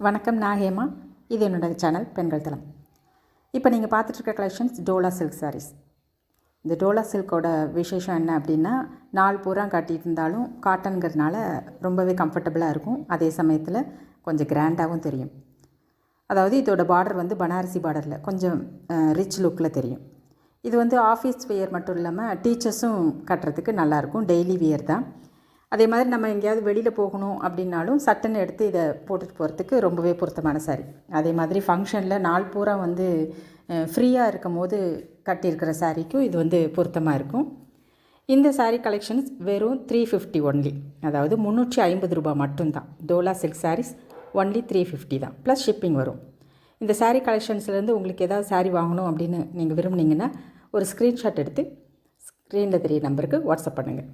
வணக்கம், நான் ஹேமா. இது என்னோடய சேனல் பெண்கள் தளம். இப்போ நீங்கள் பார்த்துட்ருக்க கலெக்ஷன்ஸ் டோலா சில்க் சாரீஸ். இந்த டோலா சில்கோட விசேஷம் என்ன அப்படின்னா, நாள் பூரா காட்டிகிட்டு இருந்தாலும் காட்டனுங்கிறதுனால ரொம்பவே கம்ஃபர்டபுளாக இருக்கும். அதே சமயத்தில் கொஞ்சம் கிராண்டாகவும் தெரியும். அதாவது இதோட பார்டர் வந்து பனாரசி பார்டரில் கொஞ்சம் ரிச் லுக்கில் தெரியும். இது வந்து ஆஃபீஸ் வியர் மட்டும் இல்லாமல் டீச்சர்ஸும் கட்டுறதுக்கு நல்லாயிருக்கும். டெய்லி வியர் தான். அதே மாதிரி நம்ம எங்கேயாவது வெளியில் போகணும் அப்படின்னாலும் சட்டுன்னு எடுத்து இதை போட்டுட்டு போகிறதுக்கு ரொம்பவே பொருத்தமான சாரீ. அதே மாதிரி ஃபங்க்ஷனில் நாள் பூரா வந்து ஃப்ரீயாக இருக்கும் போது கட்டியிருக்கிற சாரீக்கும் இது வந்து பொருத்தமாக இருக்கும். இந்த சாரீ கலெக்ஷன்ஸ் வெறும் 350 ஒன்லி, அதாவது 350 ரூபா மட்டும்தான். டோலா சில்க் சாரீஸ் ஒன்லி 350 தான், ப்ளஸ் ஷிப்பிங் வரும். இந்த சாரீ கலெக்ஷன்ஸ்லேருந்து உங்களுக்கு ஏதாவது சாரீ வாங்கணும் அப்படின்னு நீங்கள் விரும்புனீங்கன்னா ஒரு ஸ்க்ரீன்ஷாட் எடுத்து ஸ்க்ரீனில் தெரிய நம்பருக்கு வாட்ஸ்அப் பண்ணுங்கள்.